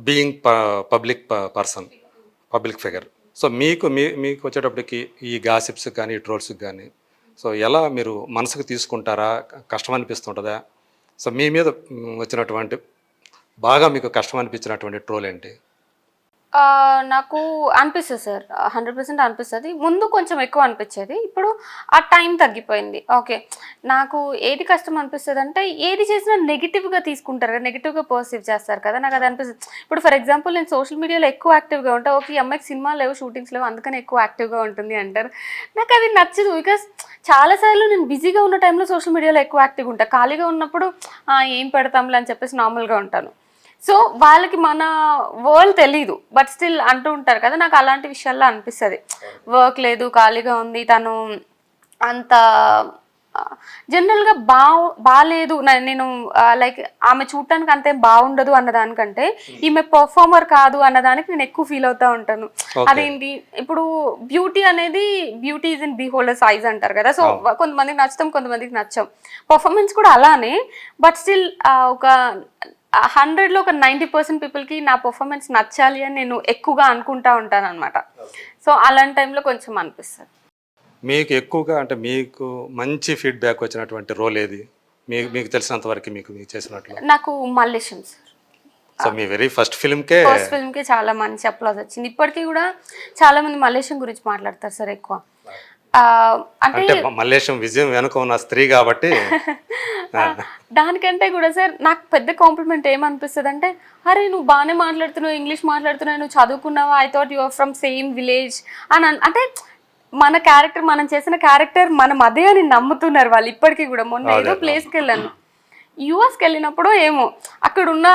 Being public person, public figure. So మీకు వచ్చేటప్పటికి ఈ గాసిప్స్ కానీ ఈ ట్రోల్స్కి కానీ సో ఎలా మీరు మనసుకు తీసుకుంటారా, కష్టం అనిపిస్తుంటుందా? సో మీ మీద వచ్చినటువంటి బాగా మీకు కష్టం అనిపించినటువంటి ట్రోల్ ఏంటి? నాకు అనిపిస్తుంది సార్, 100% అనిపిస్తుంది. ముందు కొంచెం ఎక్కువ అనిపించేది, ఇప్పుడు ఆ టైం తగ్గిపోయింది. ఓకే, నాకు ఏది కష్టం అనిపిస్తుంది అంటే, ఏది చేసినా నెగిటివ్గా తీసుకుంటారు కదా, నెగిటివ్గా పర్సీవ్ చేస్తారు కదా, నాకు అది అనిపిస్తుంది. ఇప్పుడు ఫర్ ఎగ్జాంపుల్ నేను సోషల్ మీడియాలో ఎక్కువ యాక్టివ్గా ఉంటాను, ఓకే ఈ అమ్మాయికి సినిమా లేవు, షూటింగ్స్ లేవు, అందుకని ఎక్కువ యాక్టివ్గా ఉంటుంది అంటారు. నాకు అది నచ్చదు, బికాస్ చాలాసార్లు నేను బిజీగా ఉన్న టైంలో సోషల్ మీడియాలో ఎక్కువ యాక్టివ్గా ఉంటాను, ఖాళీగా ఉన్నప్పుడు ఏం పెడతాంలే అని చెప్పేసి నార్మల్గా ఉంటాను. సో వాళ్ళకి మన వరల్డ్ తెలీదు, బట్ స్టిల్ అంటూ ఉంటారు కదా, నాకు అలాంటి విషయాల్లో అనిపిస్తుంది. వర్క్ లేదు, ఖాళీగా ఉంది, తను అంత జనరల్గా బాగాలేదు, నేను లైక్ ఆమె చూడటానికి అంతే బాగుండదు అన్నదానికంటే ఈమె పర్ఫార్మర్ కాదు అన్నదానికి నేను ఎక్కువ ఫీల్ అవుతూ ఉంటాను. అదేంటి, ఇప్పుడు బ్యూటీ అనేది beauty is in beholder's eyes అంటారు కదా, సో కొంతమందికి నచ్చుతాం, కొంతమందికి నచ్చం. పర్ఫార్మెన్స్ కూడా అలానే, బట్ స్టిల్ ఒక 100లో ఒక 90% పీపుల్కి నా పర్ఫార్మెన్స్ నచ్చాలి అని నేను ఎక్కువగా అనుకుంటా ఉంటాను అనమాట. సో అలాంటి టైంలో కొంచెం అనిపిస్తుంది. మీకు ఎక్కువగా అంటే మీకు మంచి ఫీడ్బ్యాక్ వచ్చినటువంటి రోల్ ఏది మీకు తెలిసినంత వరకు, మీకు చేసినట్లు? నాకు మల్లేశం సార్. సో మీ వెరీ ఫస్ట్ ఫిల్మ్కే చాలా మంచి అప్లాజ్ వచ్చింది. ఇప్పటికీ కూడా చాలా మంది మల్లేశం గురించి మాట్లాడతారు సార్ ఎక్కువ. అంటే మల్లేశం విజయం వెనుక ఉన్న స్త్రీ కాబట్టి దానికంటే కూడా సార్ నాకు పెద్ద కాంప్లిమెంట్ ఏమనిపిస్తుంది అంటే, అరే నువ్వు బాగానే మాట్లాడుతున్నావు, ఇంగ్లీష్ మాట్లాడుతున్నావు, నువ్వు చదువుకున్నావా, I thought you are from same village అని. అంటే మన క్యారెక్టర్, మనం చేసిన క్యారెక్టర్ మనం అదే అని నమ్ముతున్నారు వాళ్ళు ఇప్పటికీ కూడా. మొన్న ఏదో ప్లేస్కి వెళ్ళాను, యూఎస్కి వెళ్ళినప్పుడు ఏమో అక్కడున్న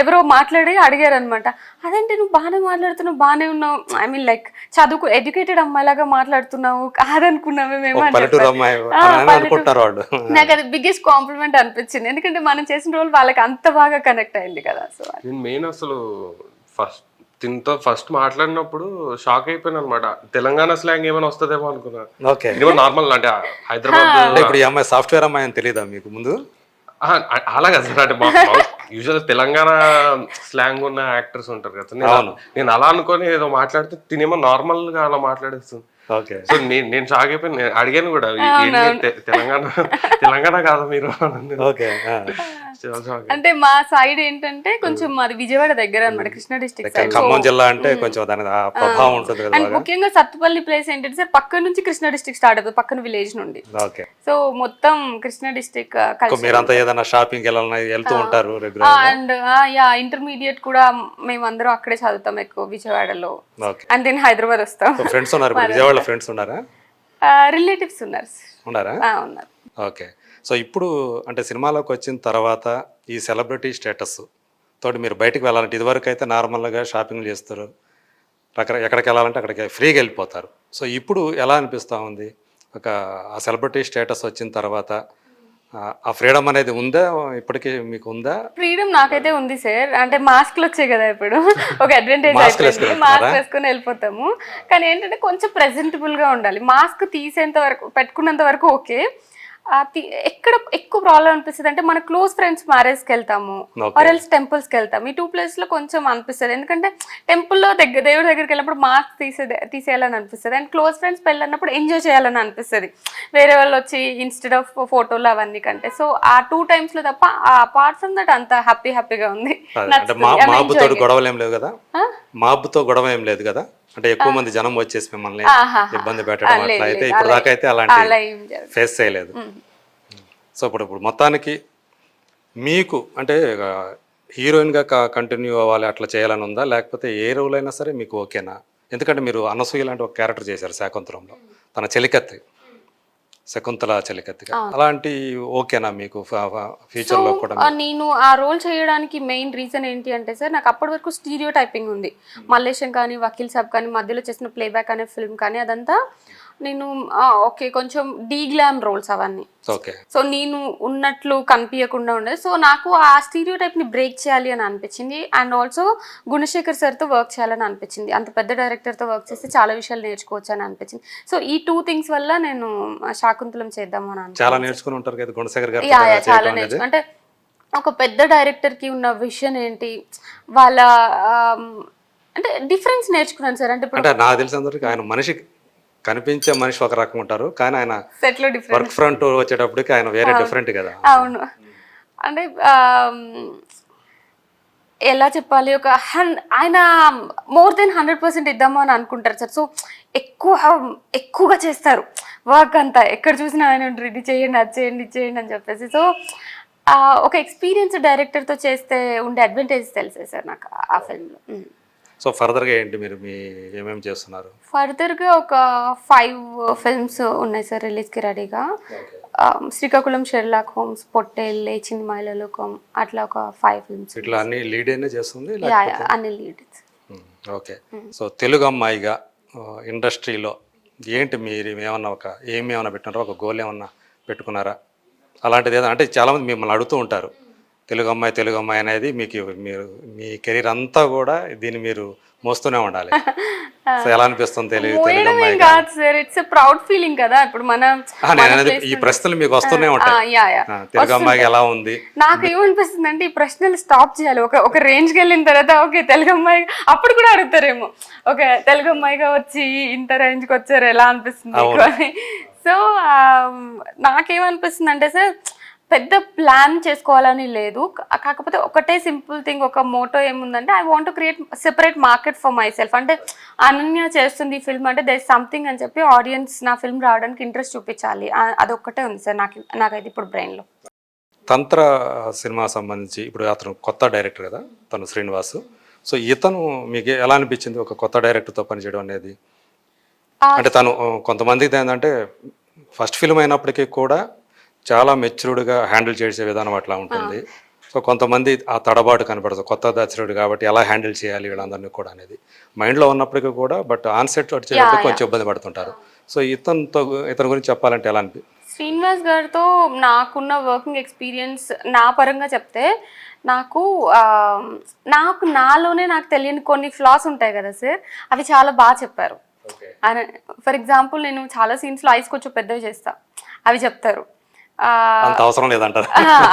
ఎవరో మాట్లాడి అడిగారు అనమాట, అదేంటి నువ్వు బాగానే మాట్లాడుతున్నావు, బాగానే ఉన్నావు, ఐ మీన్ లైక్ చదువుకు ఎడ్యుకేటెడ్ అమ్మాయిలాగా మాట్లాడుతున్నావు, కాదనుకున్నామే మేము. నాకు అది బిగ్గెస్ట్ కాంప్లిమెంట్ అనిపించింది, ఎందుకంటే మనం చేసిన రోల్ వాళ్ళకి అంత బాగా కనెక్ట్ అయింది కదా. సో మెయిన్ అసలు దీంతో ఫస్ట్ మాట్లాడినప్పుడు షాక్ అయిపోయాను అనమాట. తెలంగాణ స్లాంగ్ ఏమైనా వస్తుందేమో అనుకున్నాను. నార్మల్ అంటే హైదరాబాద్, ఇప్పుడు ఈ అమ్మాయి సాఫ్ట్వేర్ అమ్మాయి అని తెలియదా మీకు ముందు? అలాగా సార్, అంటే యూజువల్ తెలంగాణ స్లాంగ్ ఉన్న యాక్టర్స్ ఉంటారు కదా, నేను అలా అనుకొని ఏదో మాట్లాడితే తినేమో నార్మల్ గా అలా మాట్లాడేస్తుంది. సో నేను షాక్ అయిపోయి అడిగాను కూడా, తెలంగాణ కాదా మీరు? అంటే మా సైడ్ ఏంటంటే కొంచెం మాది విజయవాడ దగ్గర అన్నమాట, కృష్ణా డిస్ట్రిక్ట్ సైడ్. ఖమ్మం జిల్లా అంటే కొంచెం దాని ప్రభావం ఉంటుంది కదా. అండ్ ముఖ్యంగా సత్తుపల్లి ప్లేస్ ఏంటంటే సార్ పక్కన నుంచి కృష్ణా డిస్ట్రిక్ట్ స్టార్ట్ అవుతుంది, పక్కన విలేజ్ నుండి. సో మొత్తం కృష్ణా డిస్ట్రిక్ట్. మీరంతా ఏదైనా షాపింగ్ వెళ్తూ ఉంటారు రెగ్యులర్? అండ్ ఇంటర్మీడియట్ కూడా మేమందరం అక్కడే చదువుతాం ఎక్కువ, విజయవాడలో. అండ్ దెన్ హైదరాబాద్ వస్తాం. ఫ్రెండ్స్ ఉన్నారు విజయవాడ? ఫ్రెండ్స్ ఉన్నారా? రిలేటివ్స్ ఉన్నారు. ఉన్నారు. ఓకే. సో ఇప్పుడు అంటే సినిమాలోకి వచ్చిన తర్వాత ఈ సెలబ్రిటీ స్టేటస్ తోటి మీరు బయటకు వెళ్ళాలంటే, ఇదివరకు అయితే నార్మల్గా షాపింగ్ చేస్తారు, ఎక్కడికి వెళ్ళాలంటే అక్కడికి ఫ్రీగా వెళ్ళిపోతారు. సో ఇప్పుడు ఎలా అనిపిస్తూ ఉంది, ఆ సెలబ్రిటీ స్టేటస్ వచ్చిన తర్వాత ఆ ఫ్రీడమ్ అనేది ఉందా ఇప్పటికీ మీకు ఉందా? ఫ్రీడమ్ నాకైతే ఉంది సార్. అంటే మాస్క్లు వచ్చాయి కదా ఇప్పుడు, ఒక అడ్వాంటేజ్ అయిపోయింది, మాస్క్ వేసుకొని వెళ్ళిపోతాము. కానీ ఏంటంటే కొంచెం ప్రెజెంటబుల్గా ఉండాలి. మాస్క్ తీసేంత వరకు, పెట్టుకున్నంత వరకు ఓకే, ఎక్కడ ఎక్కువ ప్రాబ్లం అనిపిస్తుంది అంటే మన క్లోజ్ ఫ్రెండ్స్ మ్యారేజ్కి వెళ్తాము Okay. ఆర్ ఎల్స్ టెంపుల్స్కి వెళ్తాము. ఈ 2 ప్లేస్లో కొంచెం అనిపిస్తుంది, ఎందుకంటే టెంపుల్లో దేవుడి దగ్గరికి వెళ్ళినప్పుడు మార్క్స్ తీసేయాలని అనిపిస్తుంది, అండ్ క్లోజ్ ఫ్రెండ్స్ పెళ్ళి అన్నప్పుడు ఎంజాయ్ చేయాలని అనిపిస్తుంది వేరే వాళ్ళు వచ్చి ఇన్స్టెడ్ ఆఫ్ ఫోటోలు అవన్నీ కంటే. సో ఆ 2 టైమ్స్లో తప్ప అపార్ట్ ఫ్రమ్ దట్ అంత హ్యాపీగా ఉంది. అంటే మాబుతో గొడవలు ఏం లేవు కదా, మాబుతో గొడవ ఏం లేదు కదా, అంటే ఎక్కువ మంది జనం వచ్చేసి మిమ్మల్ని ఇబ్బంది పెట్టడం అట్లా అయితే ఇప్పుడు దాకా అయితే అలాంటి ఫేస్ చేయలేదు. సో ఇప్పుడు మొత్తానికి మీకు అంటే హీరోయిన్గా కంటిన్యూ అవ్వాలి అట్లా చేయాలని ఉందా, లేకపోతే ఏ రోల్ అయినా సరే మీకు ఓకేనా? ఎందుకంటే మీరు అనసూయ లాంటి ఒక క్యారెక్టర్ చేశారు శాకుంతలంలో, తన చెలికత్తి, శకుంతల చెలికత్తిగా, అలాంటి ఓకేనా మీకు ఫ్యూచర్లో కూడా? నేను ఆ రోల్ చేయడానికి మెయిన్ రీజన్ ఏంటి అంటే సార్, నాకు అప్పటి వరకు స్టీరియో టైపింగ్ ఉంది. మల్లేశం కానీ వకీల్ సాబ్ కానీ మధ్యలో చేసిన ప్లేబ్యాక్ అనే ఫిల్మ్ కానీ అదంతా నేను ఓకే కొంచెం డీగ్లామ్ రోల్స్ అవన్నీ. ఓకే. సో నేను ఉన్నట్లు కనిపించకుండా ఉండేది. సో నాకు ఆ స్టీరియో టైప్ని బ్రేక్ చేయాలి అని అనిపించింది, అండ్ ఆల్సో గుణశేఖర్ సార్తో వర్క్ చేయాలని అనిపించింది. అంత పెద్ద డైరెక్టర్తో వర్క్ చేస్తే చాలా విషయాలు నేర్చుకోవచ్చు అని అనిపించింది. సో ఈ 2 థింగ్స్ వల్ల నేను శాకుంతలం చేద్దాము అని అనుకున్నాను. చాలా నేర్చుకుని ఉంటారు కదా గుణశేఖర్ గారు. చాలా నేర్చుకు అంటే ఒక పెద్ద డైరెక్టర్కి ఉన్న విషన్ ఏంటి, వాళ్ళ అంటే డిఫరెన్స్ నేర్చుకున్నాను సార్. అంటే అంటే నాకు తెలిసినంతవరకు ఆయన మనిషి కనిపించే మనిషి ఒక రకం ఉంటారు, కానీ ఆయన సెట్లో డిఫరెంట్ వర్క్ ఫ్రంట్ వచ్చేటప్పటికి ఆయన వేరే డిఫరెంట్ కదా. అవును, అంటే ఎలా చెప్పాలి, ఆయన మోర్ దెన్ 100% ఇద్దాము అని అనుకుంటారు సార్. సో ఎక్కువగా చేస్తారు వర్క్ అంతా, ఎక్కడ చూసినా ఆయన ఉంటారు, ఇది చేయండి అది చేయండి ఇది చేయండి అని చెప్పేసి. సో ఒక ఎక్స్పీరియన్స్ డైరెక్టర్తో చేస్తే ఉండే అడ్వాంటేజ్ తెలిసే సార్ నాకు ఆ ఫిల్మ్లో. సో ఫర్దర్గా ఏంటి మీరు ఏమేమి చేస్తున్నారు? ఫర్దర్గా ఒక 5 ఫిల్మ్స్ ఉన్నాయి సార్ రిలీజ్కి రెడీగా. శ్రీకాకుళం, షెర్లాక్ హోమ్స్, పొట్టేల్, లేచింది మైలలోకం, అట్లా ఒక 5 ఫిల్మ్స్. ఇట్లా అన్ని లీడ్ అయినా చేస్తుంది? అన్ని లీడ్. ఓకే. సో తెలుగు అమ్మాయిగా ఇండస్ట్రీలో ఏంటి మీరు ఏమేమన్నా పెట్టినారా, ఒక గోల్ ఏమన్నా పెట్టుకున్నారా? అలాంటిది ఏదైనా అంటే చాలామంది మిమ్మల్ని అడుగుతూ ఉంటారు, తెలుగు అమ్మాయి అనేది మీరు మీ కెరీర్ అంతా కూడా దీన్ని మీరు మోస్తూనే ఉండాలి. సో ఎలా అనిపిస్తుంది తెలుగు అమ్మాయి? కాదు సార్, ఇట్స్ ప్రౌడ్ ఫీలింగ్ కదా. ఇప్పుడు ఈ ప్రశ్నలు మీకు వస్తూనే ఉంటాయి, తెలుగు అమ్మాయి ఎలా ఉంది? నాకు ఏమనిపిస్తుంది అంటే ఈ ప్రశ్నలు స్టాప్ చేయాలి. ఒక రేంజ్కి వెళ్ళిన తర్వాత ఓకే తెలుగు అమ్మాయి, అప్పుడు కూడా అడుగుతారేమో ఓకే తెలుగు అమ్మాయిగా వచ్చి ఇంత రేంజ్కి వచ్చారు ఎలా అనిపిస్తుంది. సో నాకేమనిపిస్తుంది అంటే సార్, పెద్ద ప్లాన్ చేసుకోవాలని లేదు, కాకపోతే ఒకటే సింపుల్ థింగ్, ఒక మోటో ఏముందంటే I want to create separate market for my self. అంటే అనన్య చేస్తుంది ఈ ఫిల్మ్ అంటే దేర్ సంథింగ్ అని చెప్పి ఆడియన్స్ నా ఫిల్మ్ రావడానికి ఇంట్రెస్ట్ చూపించాలి, అదొక్కటే ఉంది సార్ నాకైతే ఇప్పుడు బ్రెయిన్లో. తంత్ర సినిమా సంబంధించి ఇప్పుడు అతను కొత్త డైరెక్టర్ కదా, తను శ్రీనివాస్. సో ఇతను మీకు ఎలా అనిపించింది ఒక కొత్త డైరెక్టర్తో పనిచేయడం అనేది? అంటే తను కొంతమందికి ఏంటంటే ఫస్ట్ ఫిల్మ్ అయినప్పటికీ కూడా చాలా మెచ్యూర్డ్గా హ్యాండిల్ చేసే విధానం అట్లా ఉంటుంది. సో కొంతమంది ఆ తడబాటు కనపడుతుంది, కొత్త దర్శకుడు కాబట్టి ఎలా హ్యాండిల్ చేయాలి వీళ్ళందరినీ కూడా అనేది మైండ్లో ఉన్నప్పటికీ కూడా, బట్ ఆన్సెట్ వచ్చేటప్పుడు కొంచెం ఇబ్బంది పడుతుంటారు. సో ఇతని గురించి చెప్పాలంటే ఎలా అనిపి? శ్రీనివాస్ గారితో నాకున్న వర్కింగ్ ఎక్స్పీరియన్స్ నా పరంగా చెప్తే, నాకు నాలోనే నాకు తెలియని కొన్ని ఫ్లాస్ ఉంటాయి కదా సార్, అవి చాలా బాగా చెప్పారు. ఫర్ ఎగ్జాంపుల్ నేను చాలా సీన్స్లో ఐస్ కొంచెం పెద్దవి చేస్తా, అవి చెప్తారు. అంత అవసరం లేదంటారు,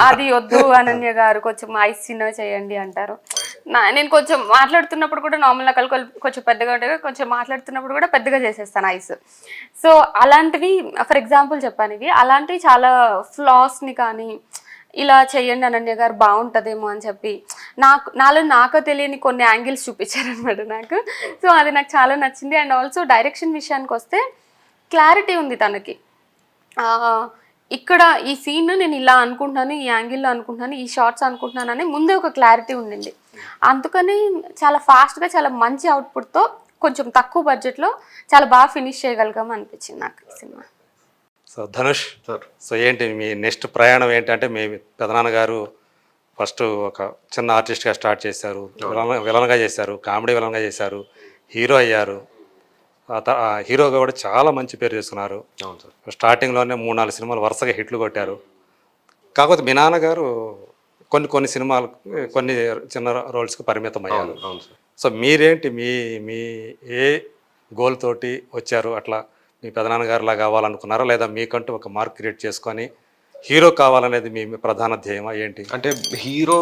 అది వద్దు అనన్య గారు కొంచెం ఐస్ చిన్నగా చేయండి అంటారు. నేను కొంచెం మాట్లాడుతున్నప్పుడు కూడా నార్మల్ నకలు కొంచెం పెద్దగా ఉంటాయి, కొంచెం మాట్లాడుతున్నప్పుడు కూడా పెద్దగా చేసేస్తాను ఐస్. సో అలాంటివి ఫర్ ఎగ్జాంపుల్ చెప్పాను, ఇవి అలాంటివి చాలా ఫ్లాస్ని కానీ ఇలా చేయండి అనన్య గారు బాగుంటుందేమో అని చెప్పి నాలో తెలియని కొన్ని యాంగిల్స్ చూపించారనమాట నాకు. సో అది నాకు చాలా నచ్చింది. అండ్ ఆల్సో డైరెక్షన్ విషయానికి వస్తే క్లారిటీ ఉంది తనకి. ఇక్కడ ఈ సీన్ నేను ఇలా అనుకుంటున్నాను, ఈ యాంగిల్లో అనుకుంటున్నాను, ఈ షార్ట్స్ అనుకుంటున్నాను అని ముందే ఒక క్లారిటీ ఉండింది. అందుకని చాలా ఫాస్ట్గా చాలా మంచి అవుట్పుట్తో కొంచెం తక్కువ బడ్జెట్లో చాలా బాగా ఫినిష్ చేయగలిగాం అనిపించింది నాకు cinema. So Dhanush sir, so ఏంటి మీ నెక్స్ట్ ప్రయాణం ఏంటంటే, మీ పెదనాన్నగారు ఫస్ట్ ఒక చిన్న ఆర్టిస్ట్గా స్టార్ట్ చేశారు, విలన్గా చేశారు, కామెడీ విలన్గా చేశారు, హీరో అయ్యారు, హీరోగా కూడా చాలా మంచి పేరు చేసుకున్నారు. స్టార్టింగ్లోనే 3-4 సినిమాలు వరుసగా హిట్లు కొట్టారు. కాకపోతే మీ నాన్నగారు కొన్ని సినిమాలు కొన్ని చిన్న రోల్స్కి పరిమితం అయ్యారు. సో మీరేంటి మీ ఏ గోల్ తోటి వచ్చారు? అట్లా మీ పెదనాన్నగారులా కావాలనుకున్నారా, లేదా మీకంటూ ఒక మార్క్ క్రియేట్ చేసుకొని హీరో కావాలనేది మీ ప్రధాన ధ్యేయమా ఏంటి? అంటే హీరో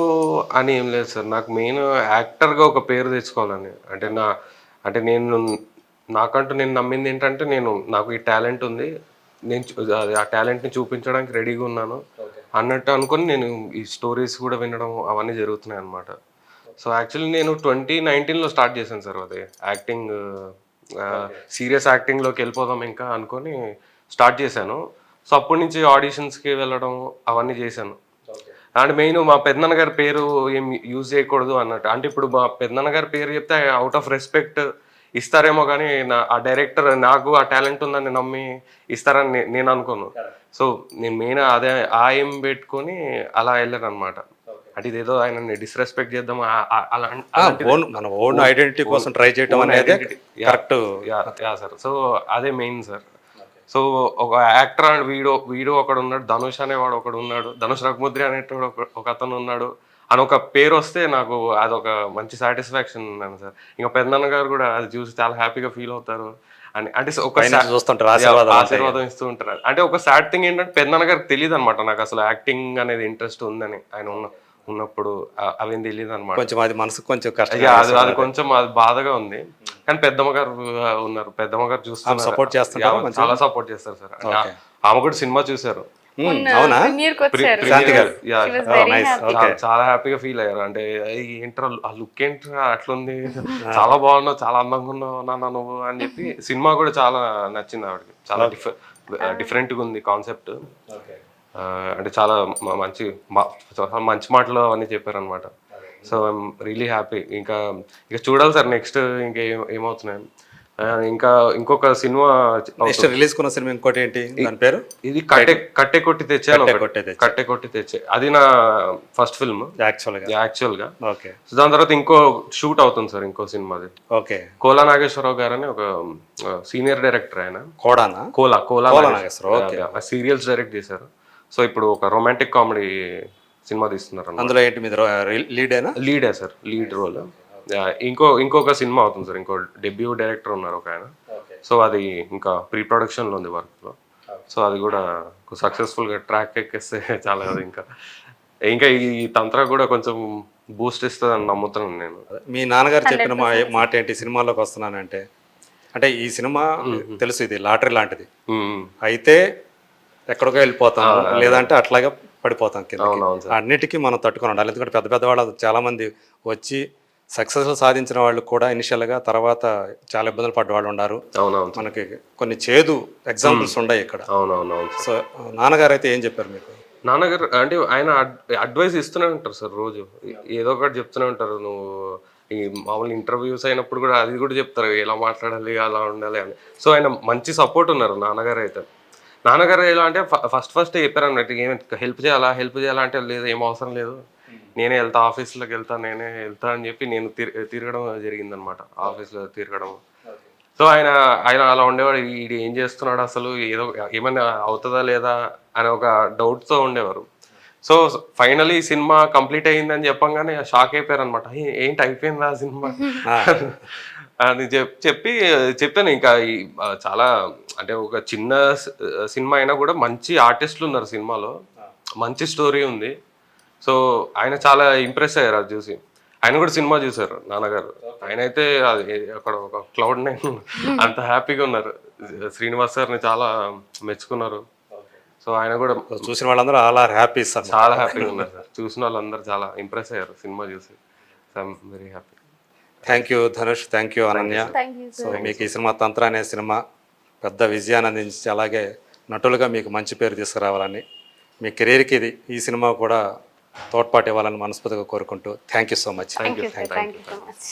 అని ఏం లేదు సార్. నాకు మెయిన్ యాక్టర్గా ఒక పేరు తెచ్చుకోవాలని. అంటే నాకంటూ నేను నమ్మింది ఏంటంటే, నాకు ఈ టాలెంట్ ఉంది, ఆ టాలెంట్ని చూపించడానికి రెడీగా ఉన్నాను అన్నట్టు అనుకొని నేను ఈ స్టోరీస్ కూడా వినడం అవన్నీ జరుగుతున్నాయి అనమాట. సో యాక్చువల్లీ నేను 2019లో స్టార్ట్ చేశాను సార్ అది యాక్టింగ్. సీరియస్ యాక్టింగ్లోకి వెళ్ళిపోదాం ఇంకా అనుకొని స్టార్ట్ చేశాను. సో అప్పటి నుంచి ఆడిషన్స్కి వెళ్ళడం అవన్నీ చేశాను. అండ్ మెయిన్ మా పెద్దనాన్న గారి పేరు ఏం యూజ్ చేయకూడదు అన్నట్టు. అంటే ఇప్పుడు మా పెద్దనాన్న గారి పేరు చెప్తే అవుట్ ఆఫ్ రెస్పెక్ట్ ఇస్తారేమో కానీ ఆ డైరెక్టర్ నాకు ఆ టాలెంట్ ఉందని నమ్మి ఇస్తారని నేను అనుకోను. సో నేను మెయిన్ అదే ఆ ఏం పెట్టుకొని అలా వెళ్ళాను అనమాట. అంటే ఇదేదో ఆయనని డిస్రెస్పెక్ట్ చేద్దాం మన ఓన్ ఐడెంటిటీ కోసం ట్రై చేయడం అనేది కరెక్ట్. Yeah sir. సో అదే మెయిన్ సార్. సో ఒక యాక్టర్ అండ్ వీడు ఒకడు ఉన్నాడు, ధనుష్ అనేవాడు ఒకడు ఉన్నాడు, ధనుష్ రఘుముద్రి అనేటోడు ఒక అతను ఉన్నాడు అని ఒక పేరు వస్తే నాకు అదొక మంచి సాటిస్ఫాక్షన్ ఉన్నాను సార్. ఇంకా పెద్దనాన్న గారు కూడా అది చూసి చాలా హ్యాపీగా ఫీల్ అవుతారు అని. అంటే ఒక చూస్తుంటారు, ఆశీర్వాదం ఇస్తూ ఉంటారు. అంటే ఒక సాడ్ థింగ్ ఏంటంటే పెద్దనాన్న గారికి తెలియదు అనమాట నాకు అసలు యాక్టింగ్ అనేది ఇంట్రెస్ట్ ఉందని. ఆయన ఉన్నప్పుడు అవేం తెలియదు అనమాట. కొంచెం అది మనసుకు కొంచెం కష్టం. అది కొంచెం అది బాధగా ఉంది. కానీ పెద్దమ్మ గారు ఉన్నారు, పెద్దమ్మ గారు చూస్తున్నారు, సపోర్ట్ చేస్తారు, చాలా సపోర్ట్ చేస్తారు సార్. ఆమె కూడా సినిమా చూసారు. అవునా? Premiere గారు Okay. చాలా హ్యాపీగా ఫీల్ అయ్యారు. అంటే ఏంట్రా ఆ లుక్ ఏంట్రా అట్లుంది, చాలా బాగున్నావు, చాలా అందంగా ఉన్నావు నాన్న నువ్వు అని చెప్పి. సినిమా కూడా చాలా నచ్చింది ఆవిడకి. చాలా డిఫరెంట్గా ఉంది కాన్సెప్ట్. అంటే చాలా మంచి మాటలు అవన్నీ చెప్పారనమాట. So I'm really happy. ఇంకా చూడాలి సార్ నెక్స్ట్ ఇంకా ఏమవుతున్నాయి. ఇంకొక సినిమా రిలీజ్ కొన్న సినిమా ఇంకోటి ఏంటి దాని పేరు? ఇది కట్టె కొట్టి తెచ్చాను. కట్టె కొట్టి తెచ్చే అది నా ఫస్ట్ ఫిల్మ్ యాక్చువల్గా. సో దాని తర్వాత ఇంకో షూట్ అవుతుంది సార్ ఇంకో సినిమాది. ఓకే. కోలా నాగేశ్వరరావు గారు అని ఒక సీనియర్ డైరెక్టర్. ఆయన కోలా నాగేశ్వరరావు సీరియల్స్ డైరెక్ట్ చేశారు. సో ఇప్పుడు ఒక రొమాంటిక్ కామెడీ సినిమా తీస్తున్నారు. అందులో ఏంటి మీద లీడే సార్, లీడ్ రోల్. ఇంకొక సినిమా అవుతుంది సార్. ఇంకో డెబ్యూ డైరెక్టర్ ఉన్నారు ఒక ఆయన. సో అది ఇంకా ప్రీ ప్రొడక్షన్లో ఉంది వర్క్లో. సో అది కూడా సక్సెస్ఫుల్గా ట్రాక్ ఎక్కేస్తే చాలా అది ఇంకా ఈ తంత్ర కూడా కొంచెం బూస్ట్ ఇస్తుంది అని నమ్ముతున్నాను నేను. మీ నాన్నగారు చెప్పిన మాట ఏంటి సినిమాలోకి వస్తున్నానంటే? అంటే ఈ సినిమా తెలుసు ఇది లాటరీ లాంటిది, అయితే ఎక్కడికో వెళ్ళిపోతాం, లేదంటే అట్లాగే పడిపోతాం కింద. అన్నిటికీ మనం తట్టుకొని ఉండాలి. ఎందుకంటే పెద్ద పెద్ద వాళ్ళు చాలా మంది వచ్చి సక్సెస్ సాధించిన వాళ్ళు కూడా ఇనిషియల్గా తర్వాత చాలా ఇబ్బందులు పడ్డ వాళ్ళు ఉన్నారు. మనకి కొన్ని చేదు ఎగ్జాంపుల్స్ ఉన్నాయి ఇక్కడ. సో నాన్నగారు అయితే ఏం చెప్పారు మీకు? నాన్నగారు అంటే ఆయన అడ్వైస్ ఇస్తూనే ఉంటారు సార్. రోజు ఏదో ఒకటి చెప్తూనే ఉంటారు. నువ్వు ఈ మామూలు ఇంటర్వ్యూస్ అయినప్పుడు కూడా అది కూడా చెప్తారు, ఎలా మాట్లాడాలి, అలా ఉండాలి అని. సో ఆయన మంచి సపోర్ట్ ఉన్నారు నాన్నగారు అయితే. నాన్నగారు ఎలా అంటే ఫస్ట్ చెప్పారు అన్నట్టు, ఏమి హెల్ప్ చేయాలా అంటే లేదు, ఏం అవసరం లేదు, నేనే వెళ్తా, ఆఫీస్లోకి నేనే వెళ్తా అని చెప్పి నేను తిరగడం జరిగిందనమాట. ఆఫీస్లో తిరగడం. సో ఆయన అలా ఉండేవాడు. ఇది ఏం చేస్తున్నాడు అసలు, ఏమైనా అవుతుందా లేదా అని ఒక డౌట్తో ఉండేవారు. సో ఫైనలీ ఈ సినిమా కంప్లీట్ అయ్యిందని చెప్పంగానే షాక్ అయిపోయారు అనమాట. ఏంటి అయిపోయిందా సినిమా అని చెప్పాను. ఇంకా చాలా అంటే ఒక చిన్న సినిమా అయినా కూడా మంచి ఆర్టిస్టులు ఉన్నారు సినిమాలో, మంచి స్టోరీ ఉంది. సో ఆయన చాలా ఇంప్రెస్ అయ్యారు అది చూసి. ఆయన కూడా సినిమా చూసారు నాన్నగారు. ఆయన అయితే అక్కడ ఒక క్లౌడ్ నైన్ అంత హ్యాపీగా ఉన్నారు. శ్రీనివాస్ సార్ని చాలా మెచ్చుకున్నారు. సో ఆయన కూడా చూసిన వాళ్ళందరూ చాలా హ్యాపీగా ఉన్నారు సార్. చూసిన వాళ్ళందరూ చాలా ఇంప్రెస్ అయ్యారు సినిమా చూసి. So I'm very happy. Thank you Dhanush, thank you Ananya. So మీకు ఈ సినిమా తంత్ర అనే సినిమా పెద్ద విజయాన్ని అందించి అలాగే నటులుగా మీకు మంచి పేరు తీసుకురావాలని, మీ కెరీర్కి ఈ సినిమా కూడా తోడ్పాటు ఇవ్వాలని మనస్ఫూర్తిగా కోరుకుంటూ thank you so much. Thank you so much.